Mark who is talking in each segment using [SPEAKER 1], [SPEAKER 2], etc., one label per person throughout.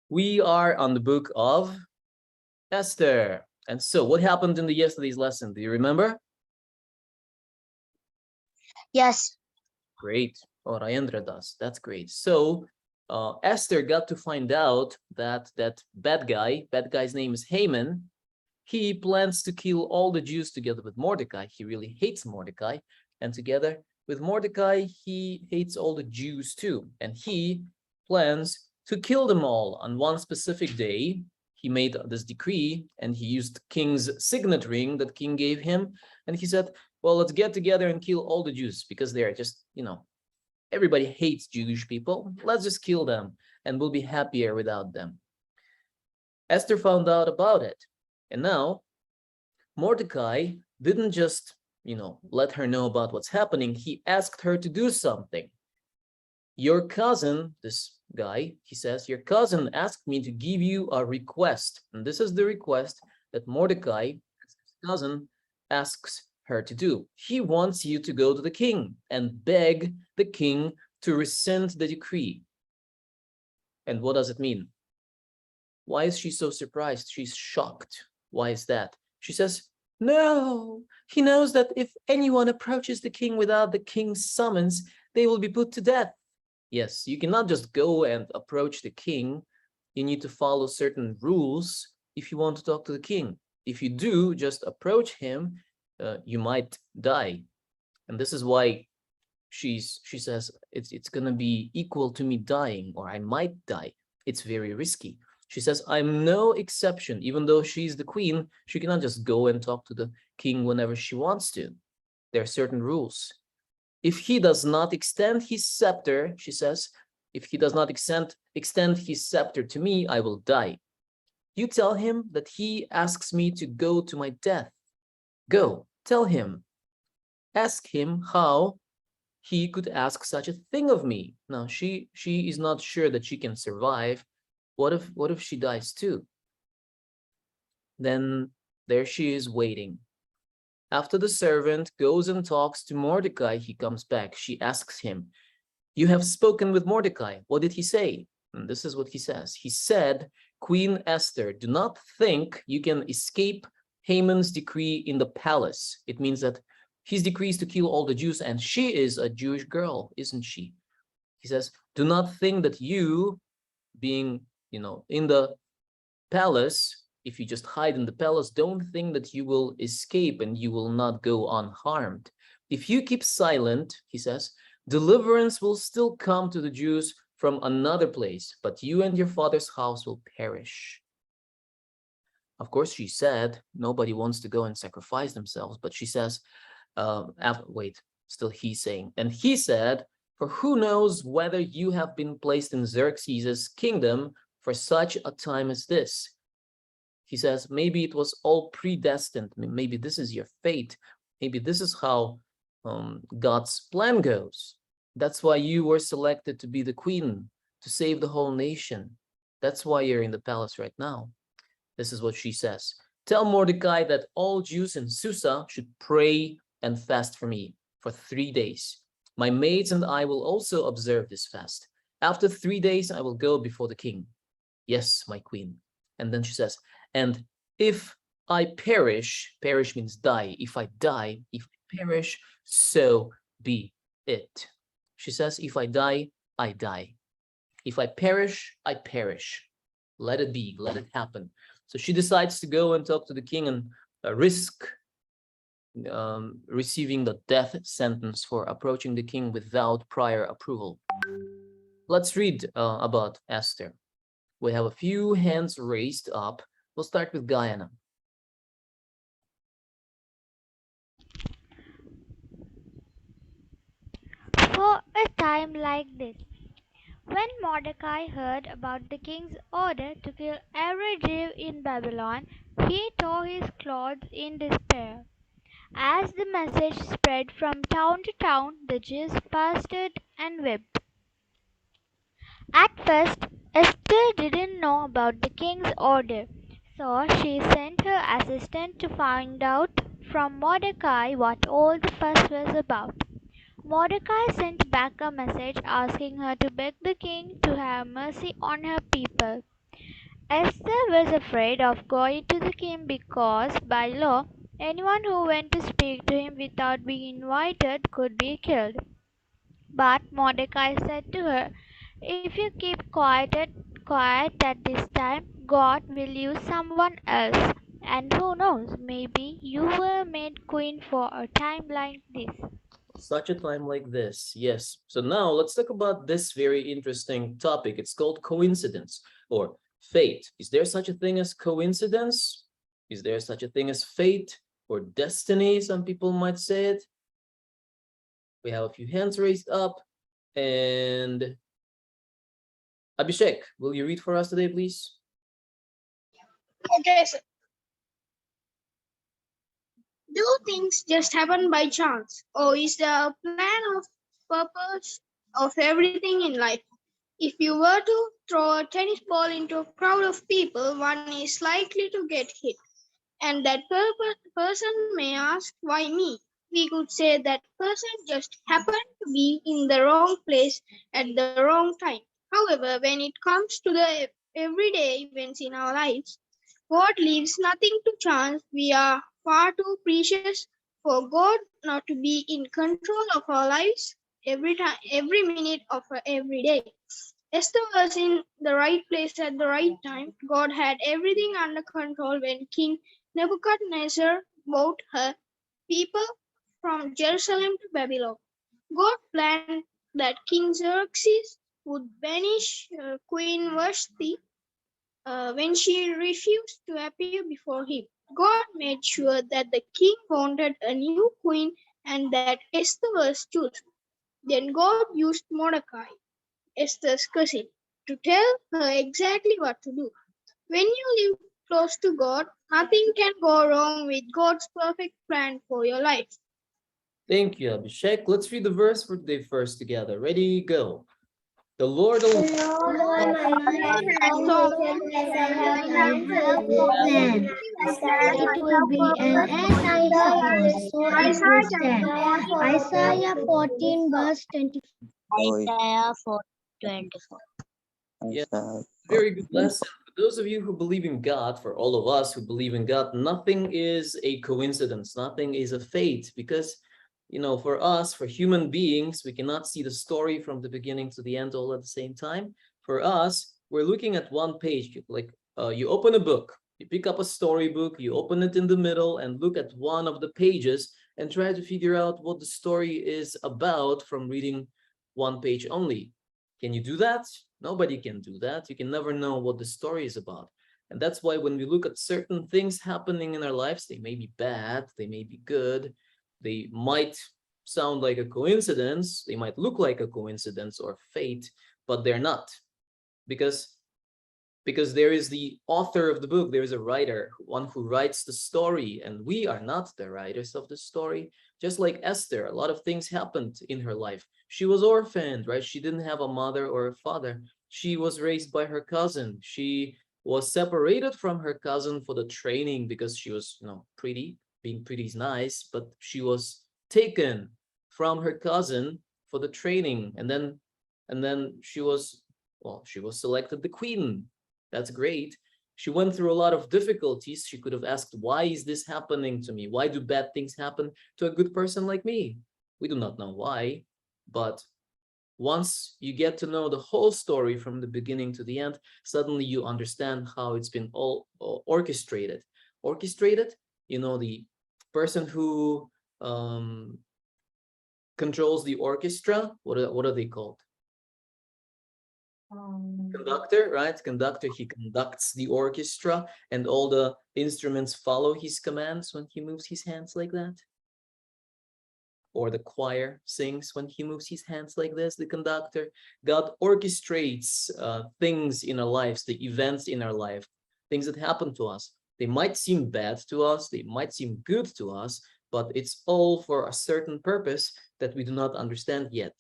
[SPEAKER 1] We are on the book of Esther. And so what happened in the yesterday's lesson? Do you remember?
[SPEAKER 2] Yes.
[SPEAKER 1] Great. Oh, Rayendra does. That's great. So Esther got to find out that bad guy's name is Haman. He plans to kill all the Jews together with Mordecai. He really hates Mordecai. And together with Mordecai, he hates all the Jews too. And he plans to kill them all on one specific day. He made this decree and he used king's signet ring that king gave him. And he said, well, let's get together and kill all the Jews because they're just, everybody hates Jewish people. Let's just kill them and we'll be happier without them. Esther found out about it. And now Mordecai didn't just, let her know about what's happening. He asked her to do something. Your cousin, this guy, he says, your cousin asked me to give you a request. And this is the request that Mordecai, his cousin, asks her to do. He wants you to go to the king and beg the king to rescind the decree. And what does it mean? Why is she so surprised? She's shocked. Why is that? She says, no, he knows that if anyone approaches the king without the king's summons, they will be put to death. Yes, you cannot just go and approach the king. You need to follow certain rules if you want to talk to the king. If you do just approach him, you might die. And this is why she says it's going to be equal to me dying, or I might die. It's very risky. She says, I'm no exception. Even though she's the queen, she cannot just go and talk to the king whenever she wants to. There are certain rules. If he does not extend his scepter, she says, if he does not extend his scepter to me, I will die. You tell him that he asks me to go to my death. Go, tell him. Ask him how he could ask such a thing of me. Now, she is not sure that she can survive. What if she dies too? Then there she is waiting. After the servant goes and talks to Mordecai, he comes back. She asks him, you have spoken with Mordecai. What did he say? And this is what he says. He said, Queen Esther, do not think you can escape Haman's decree in the palace. It means that his decree is to kill all the Jews, and she is a Jewish girl, isn't she? He says, do not think that you, being in the palace, if you just hide in the palace, don't think that you will escape and you will not go unharmed. If you keep silent, he says, deliverance will still come to the Jews from another place, but you and your father's house will perish. Of course, she said, nobody wants to go and sacrifice themselves, but she says, still he's saying, and he said, for who knows whether you have been placed in Xerxes' kingdom for such a time as this. He says, maybe it was all predestined. Maybe this is your fate. Maybe this is how God's plan goes. That's why you were selected to be the queen, to save the whole nation. That's why you're in the palace right now. This is what she says. Tell Mordecai that all Jews in Susa should pray and fast for me for 3 days. My maids and I will also observe this fast. After 3 days, I will go before the king. Yes, my queen. And then she says, and if I perish means die. If I die, if I perish, so be it. She says, if I die, I die. If I perish, I perish. Let it be, let it happen. So she decides to go and talk to the king and risk receiving the death sentence for approaching the king without prior approval. Let's read about Esther. We have a few hands raised up. We'll start with Guyana.
[SPEAKER 3] For a time like this, when Mordecai heard about the king's order to kill every Jew in Babylon, he tore his clothes in despair. As the message spread from town to town, the Jews fasted and wept. At first, Esther didn't know about the king's order, so she sent her assistant to find out from Mordecai what all the fuss was about. Mordecai sent back a message asking her to beg the king to have mercy on her people. Esther was afraid of going to the king because, by law, anyone who went to speak to him without being invited could be killed. But Mordecai said to her, "If you keep quiet at this time, God will use someone else. And who knows, maybe you were made queen for a time like this."
[SPEAKER 1] Such a time like this, yes. So now let's talk about this very interesting topic. It's called coincidence or fate. Is there such a thing as coincidence? Is there such a thing as fate or destiny? Some people might say it. We have a few hands raised up. And Abhishek, will you read for us today, please?
[SPEAKER 2] Okay, so do things just happen by chance, or is there a plan of purpose of everything in life? If you were to throw a tennis ball into a crowd of people, one is likely to get hit, and that person may ask, "Why me?" We could say that person just happened to be in the wrong place at the wrong time. However, when it comes to the everyday events in our lives, God leaves nothing to chance. We are far too precious for God not to be in control of our lives every time, every minute of every day. Esther was in the right place at the right time. God had everything under control when King Nebuchadnezzar brought her people from Jerusalem to Babylon. God planned that King Xerxes would banish Queen Vashti when she refused to appear before him. God made sure that the king wanted a new queen and that Esther was chosen. Then God used Mordecai, Esther's cousin, to tell her exactly what to do. When you live close to God, nothing can go wrong with God's perfect plan for your life.
[SPEAKER 1] Thank you, Abhishek. Let's read the verse for today first together. Ready, go. The Lord Almighty
[SPEAKER 4] It will be an end, I suppose. So it will stand. Isaiah 14, verse 24.
[SPEAKER 5] Isaiah 4:24.
[SPEAKER 1] Yeah, very good lesson. For those of you who believe in God, for all of us who believe in God, nothing is a coincidence. Nothing is a fate because, you know, for us, for human beings, we cannot see the story from the beginning to the end all at the same time. For us, we're looking at one page, like you open a book, you pick up a storybook, you open it in the middle and look at one of the pages and try to figure out what the story is about from reading one page only. Can you do that? Nobody can do that. You can never know what the story is about. And that's why when we look at certain things happening in our lives, they may be bad, they may be good, they might sound like a coincidence, they might look like a coincidence or fate, but they're not. Because there is the author of the book, there is a writer, one who writes the story, and we are not the writers of the story. Just like Esther, a lot of things happened in her life. She was orphaned, right? She didn't have a mother or a father. She was raised by her cousin. She was separated from her cousin for the training because she was, you know, pretty. Being pretty is nice, but she was taken from her cousin for the training, and then she was, well, she was selected the queen. That's great. She went through a lot of difficulties. She could have asked, why is this happening to me? Why do bad things happen to a good person like me? We do not know why, but once you get to know the whole story from the beginning to the end, suddenly you understand how it's been all orchestrated. Orchestrated, you know, the person who controls the orchestra, what are they called? Conductor, right? Conductor, he conducts the orchestra and all the instruments follow his commands when he moves his hands like that. Or the choir sings when he moves his hands like this, the conductor. God orchestrates things in our lives, the events in our life, things that happen to us. They might seem bad to us, they might seem good to us, but it's all for a certain purpose that we do not understand yet.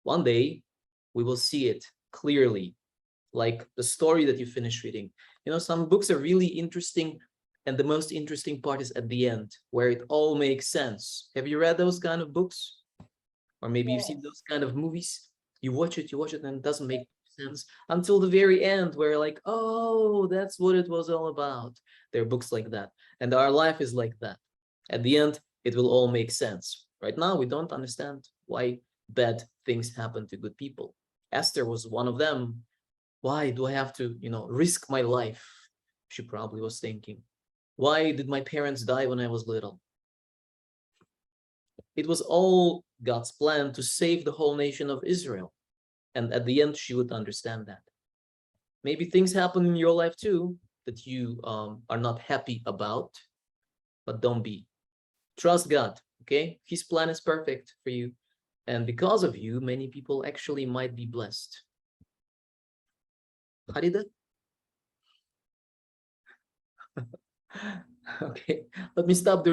[SPEAKER 1] One day, we will see it clearly, like the story that you finish reading. You know, some books are really interesting, and the most interesting part is at the end, where it all makes sense. Have you read those kind of books? Or maybe you've seen those kind of movies. You watch it, and it doesn't make sense until the very end, where like, oh, that's what it was all about. There are books like that. And our life is like that. At the end, it will all make sense. Right now, we don't understand why bad things happen to good people. Esther was one of them. Why do I have to, risk my life? She probably was thinking. Why did my parents die when I was little? It was all God's plan to save the whole nation of Israel. And at the end, she would understand that. Maybe things happen in your life too that you are not happy about, but don't be. Trust God, okay? His plan is perfect for you. And because of you, many people actually might be blessed. Harida? Okay, let me stop the